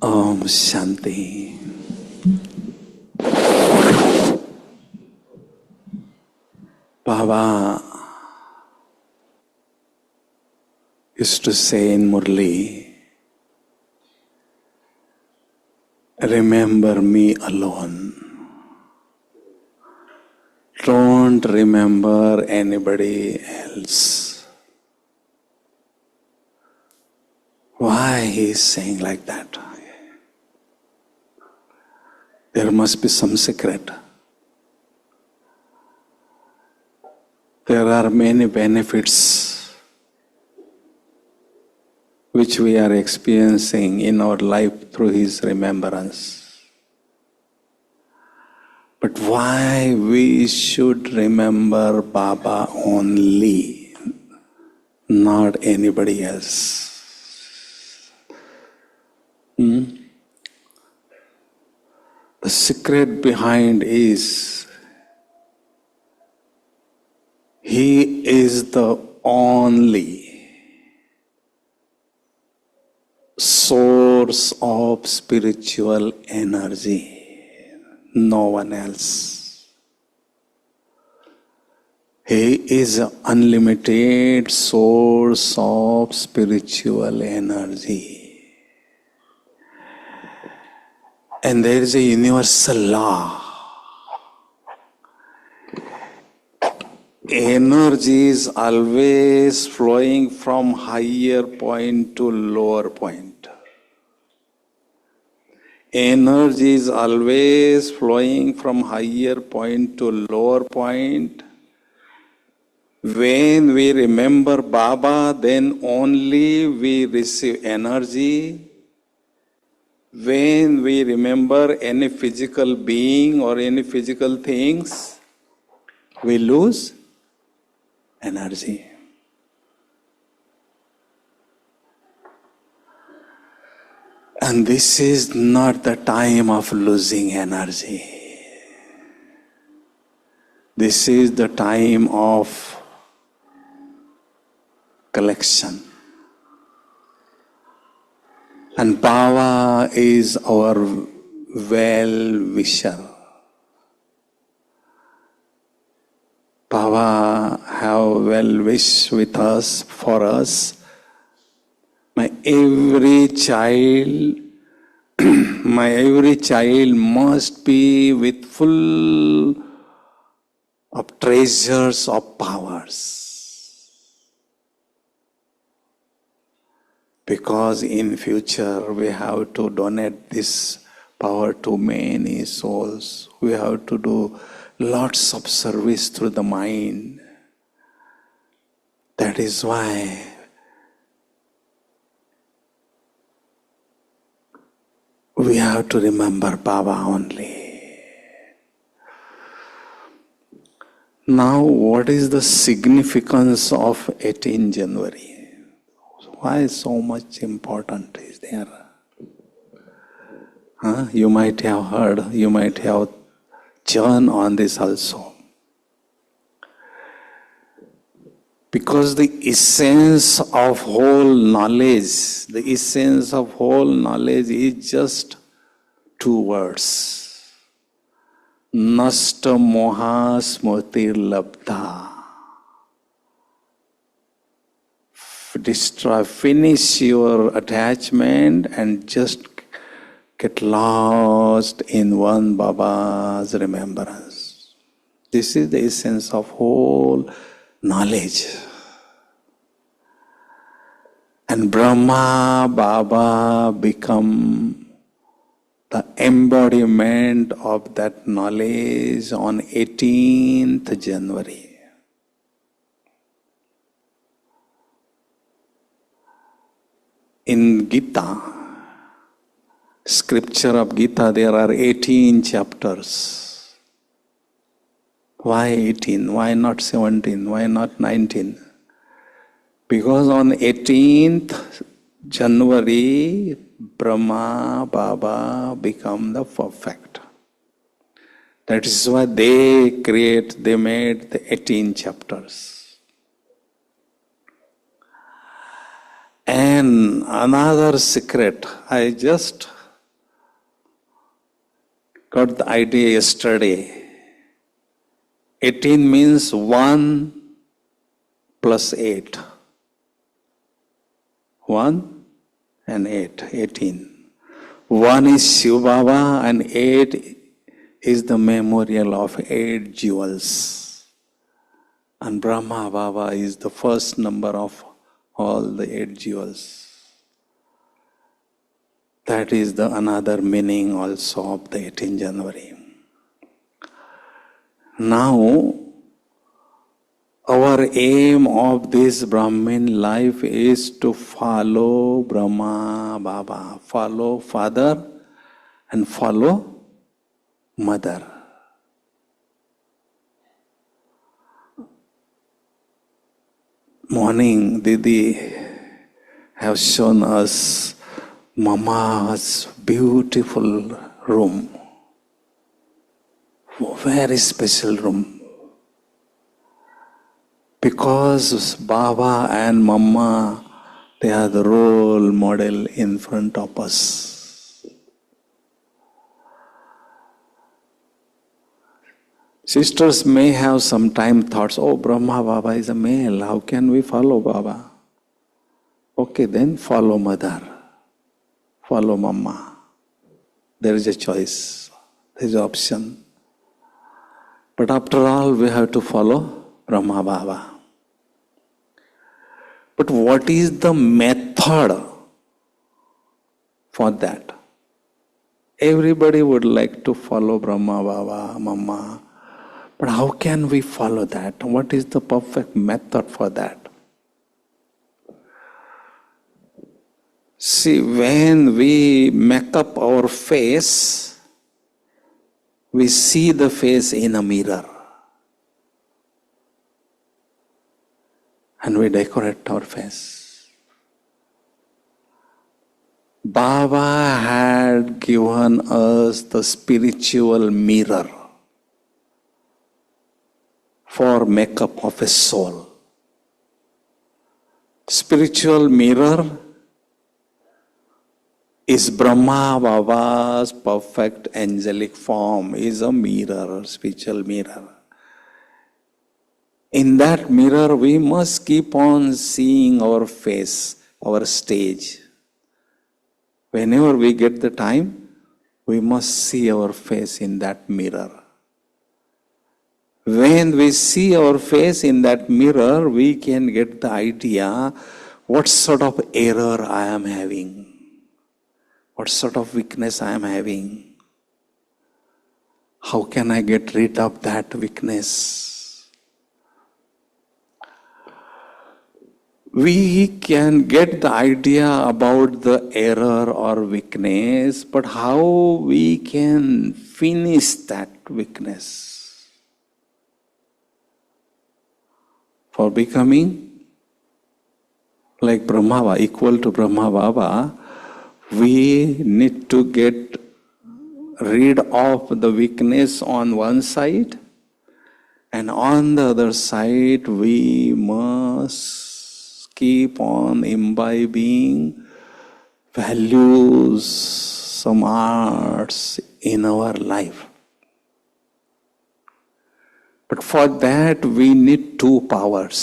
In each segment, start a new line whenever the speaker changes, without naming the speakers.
Om Shanti. Baba used to say in Murli, remember me alone. Don't remember anybody else. Why he is saying like that? There must be some secret. There are many benefits which we are experiencing in our life through his remembrance. But why we should remember Baba only, not anybody else? The secret behind is he is the only source of spiritual energy, no one else. He is an unlimited source of spiritual energy. And there is a universal law. Energy is always flowing from higher point to lower point. Energy is always flowing from higher point to lower point. When we remember Baba, then only we receive energy. When we remember any physical being or any physical things, we lose energy. And this is not the time of losing energy. This is the time of collection. And Baba is our well-wisher. Baba have well-wish with us, for us. My every child must be with full of treasures of powers. Because in future we have to donate this power to many souls. We have to do lots of service through the mind. That is why we have to remember Baba only. Now, what is the significance of 18 January? Why so much important is there? You might have heard, you might have churned on this also. Because the essence of whole knowledge, is just two words. Nasta moha smrtir labdha. Destroy, finish your attachment and just get lost in one Baba's remembrance. This is the essence of whole knowledge. And Brahma, Baba become the embodiment of that knowledge on 18th January. In Gita, scripture of Gita, there are 18 chapters. Why 18? Why not 17? Why not 19? Because on 18th January, Brahma, Baba become the perfect. That is why they made the 18 chapters. And another secret, I just got the idea yesterday. 18 means 1 plus 8. 1 and 8, 18. 1 is Shiv Baba and 8 is the memorial of 8 jewels. And Brahma Baba is the first number of all the 8 jewels. That is the another meaning also of the 18th January. Now, our aim of this Brahmin life is to follow Brahma Baba, follow Father and follow Mother. Morning, Didi have shown us Mama's beautiful room. Very special room. Because Baba and Mama, they are the role model in front of us. Sisters may have sometime thoughts, oh, Brahma Baba is a male, how can we follow Baba? Okay, then follow Mother, follow Mama. There is a choice, there is an option. But after all, we have to follow Brahma Baba. But what is the method for that? Everybody would like to follow Brahma Baba, Mama. But how can we follow that? What is the perfect method for that? See, when we make up our face, we see the face in a mirror. And we decorate our face. Baba had given us the spiritual mirror for makeup of a soul. Spiritual mirror is Brahma Baba's perfect angelic form, is a mirror, spiritual mirror. In that mirror, we must keep on seeing our face, our stage. Whenever we get the time, we must see our face in that mirror. When we see our face in that mirror, we can get the idea what sort of error I am having, what sort of weakness I am having. How can I get rid of that weakness? We can get the idea about the error or weakness, but how we can finish that weakness? For becoming like Brahma Baba, equal to Brahma Baba, we need to get rid of the weakness on one side, and on the other side we must keep on imbibing values, some arts in our life. But for that we need 2 powers.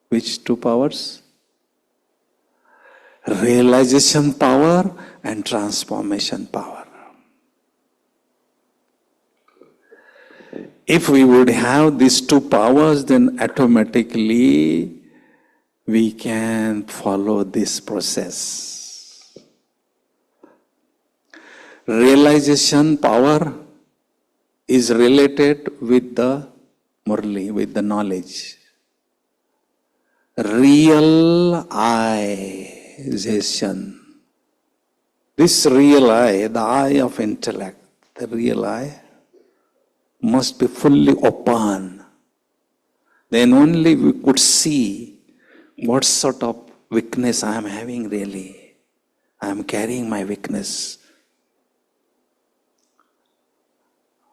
Which 2 powers? Realization power and transformation power. If we would have these 2 powers, then automatically we can follow this process. Realization power is related with the murli, with the knowledge. Realization. This real eye, the eye of intellect, the real eye, must be fully open. Then only we could see what sort of weakness I am having really. I am carrying my weakness.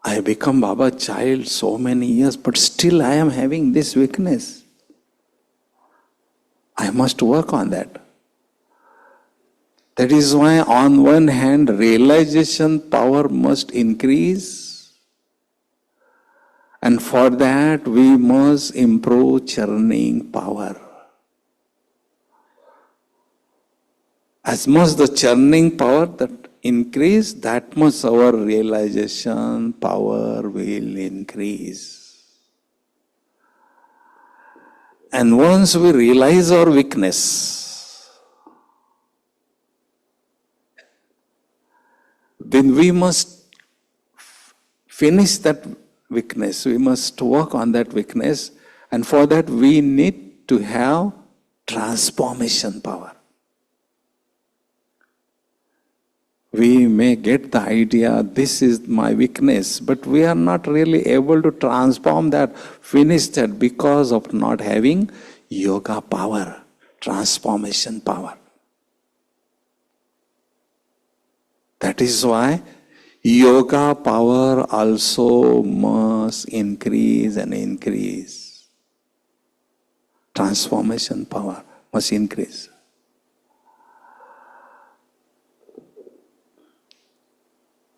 I have become Baba's child so many years, but still I am having this weakness. I must work on that. That is why on one hand, realization power must increase, and for that we must improve churning power. As much the churning power that increase, that much our realization power will increase. And once we realize our weakness, then we must finish that weakness. We must work on that weakness. And for that we need to have transformation power. We may get the idea, this is my weakness, but we are not really able to transform that, finish that, because of not having yoga power, transformation power. That is why yoga power also must increase and increase. Transformation power must increase.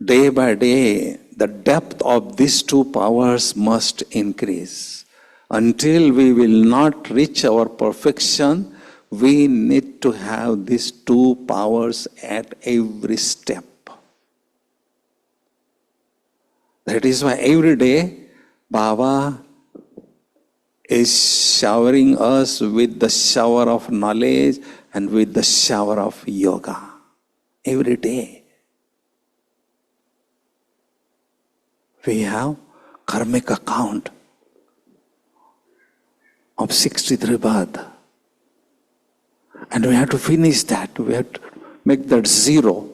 Day by day, the depth of these two powers must increase. Until we will not reach our perfection, we need to have these two powers at every step. That is why every day, Baba is showering us with the shower of knowledge and with the shower of yoga. Every day. We have karmic account of 63 births. And we have to finish that. We have to make that zero.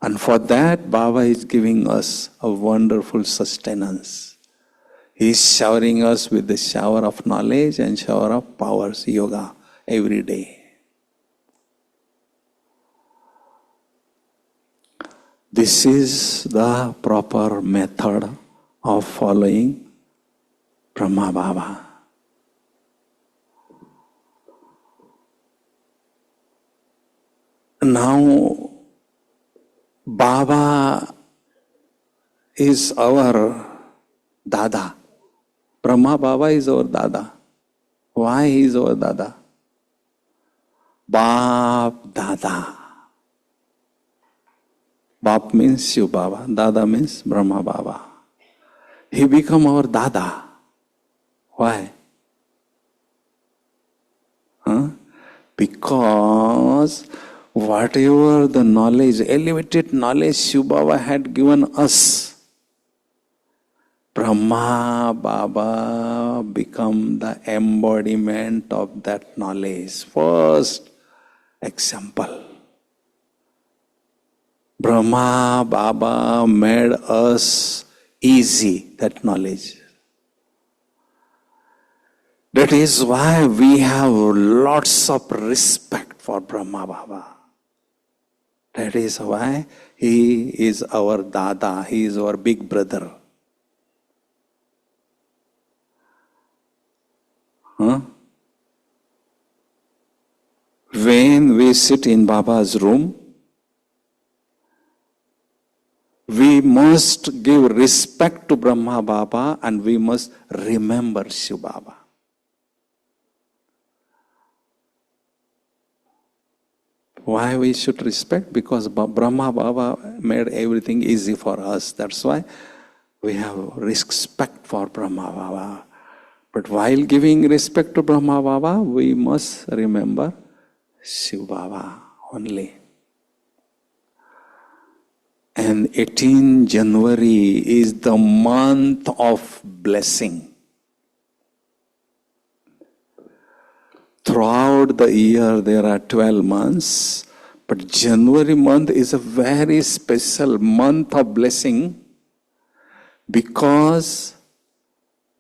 And for that, Baba is giving us a wonderful sustenance. He is showering us with the shower of knowledge and shower of powers, yoga, every day. This is the proper method of following Brahma Baba. Now, Baba is our Dada. Brahma Baba is our Dada. Why he is our Dada? Bap Dada. Bap means Shiv Baba, Dada means Brahma Baba. He become our Dada. Why? Because whatever the knowledge, elevated knowledge Shiv Baba had given us, Brahma Baba become the embodiment of that knowledge. First example. Brahma Baba made us easy, that knowledge. That is why we have lots of respect for Brahma Baba. That is why he is our Dada, he is our big brother. When we sit in Baba's room, we must give respect to Brahma Baba and we must remember Shiv Baba. Why we should respect? Because Brahma Baba made everything easy for us. That's why we have respect for Brahma Baba. But while giving respect to Brahma Baba, we must remember Shiv Baba only. And 18 January is the month of blessing. Throughout the year there are 12 months, but January month is a very special month of blessing because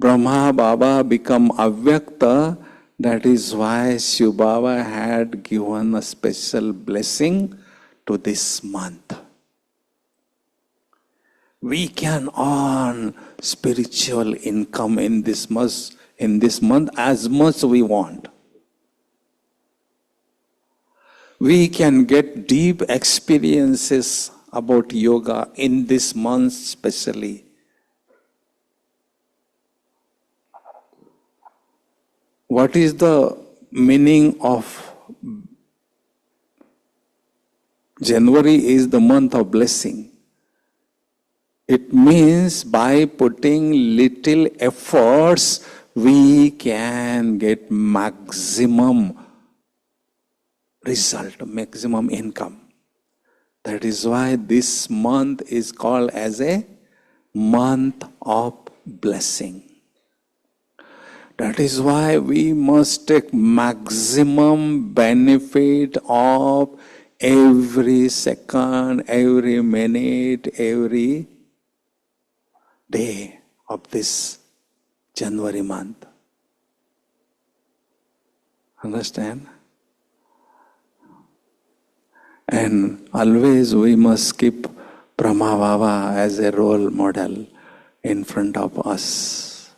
Brahma Baba become Avyakta. That is why Shiv Baba had given a special blessing to this month. We can earn spiritual income in this month as much we want. we can get deep experiences about yoga in this month especially. What is the meaning of January is the month of blessing? It means by putting little efforts, we can get maximum result, maximum income. That is why this month is called as a month of blessing. That is why we must take maximum benefit of every second, every minute, every day of this January month. Understand? And always we must keep Brahma Baba as a role model in front of us.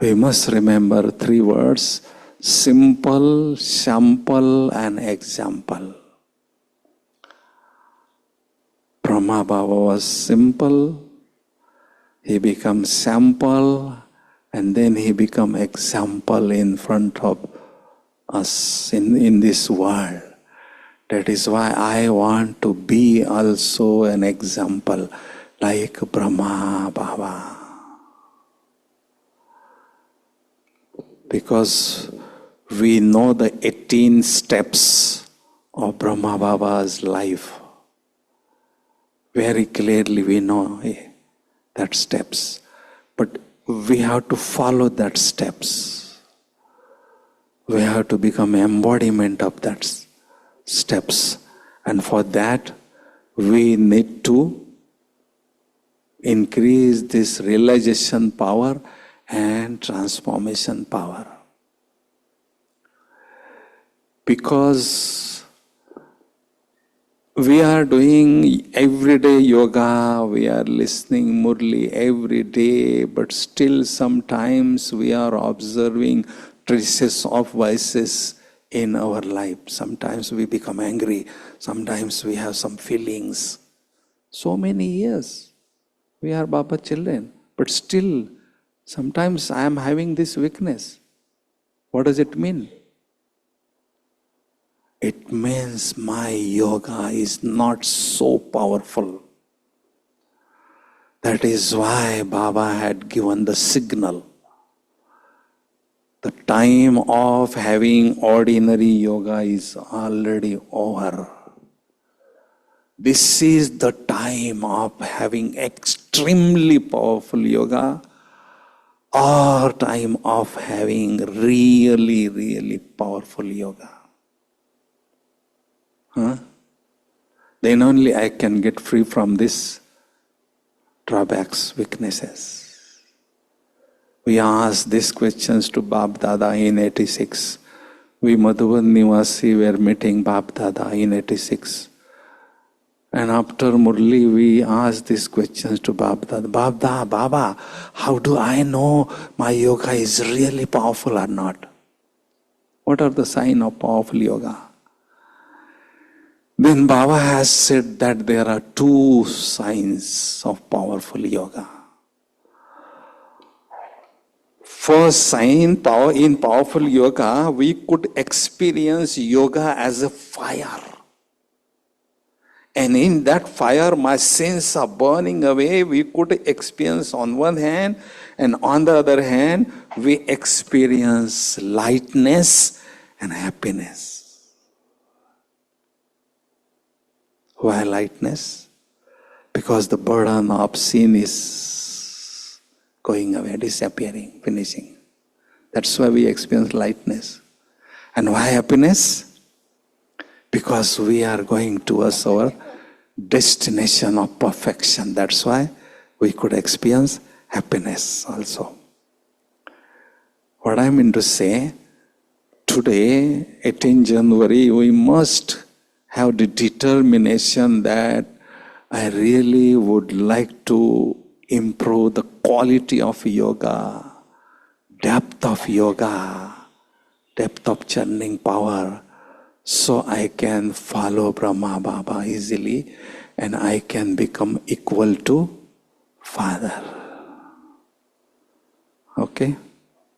We must remember 3 words: simple, sample, and example. Brahma Baba was simple, he becomes sample, and then he becomes example in front of us in this world. That is why I want to be also an example like Brahma Baba. Because we know the 18 steps of Brahma Baba's life. Very clearly we know that steps. But we have to follow that steps. We have to become embodiment of that steps. And for that, we need to increase this realization power and transformation power. Because we are doing everyday yoga, we are listening Murli every day, but still sometimes we are observing traces of vices in our life. Sometimes we become angry, sometimes we have some feelings. So many years we are Baba children, but still sometimes I am having this weakness. What does it mean? It means my yoga is not so powerful. That is why Baba had given the signal. The time of having ordinary yoga is already over. This is the time of having extremely powerful yoga, or time of having really, really powerful yoga. Then only I can get free from these drawbacks, weaknesses. We asked these questions to Bab Dada in 86. We Madhuban Nivasi were meeting Bab Dada in 86. And after Murli, we asked these questions to Bab Dada. Baba, how do I know my yoga is really powerful or not? What are the signs of powerful yoga? Then Baba has said that there are 2 signs of powerful yoga. First sign, in powerful yoga, we could experience yoga as a fire. And in that fire, my sins are burning away. We could experience on one hand, and on the other hand, we experience lightness and happiness. Why lightness? Because the burden of sin is going away, disappearing, finishing. That's why we experience lightness. And why happiness? Because we are going towards our destination of perfection. That's why we could experience happiness also. What I mean to say, today, 18 January, we must have the determination that I really would like to improve the quality of yoga, depth of yoga, depth of churning power, so I can follow Brahma Baba easily and I can become equal to Father. Okay?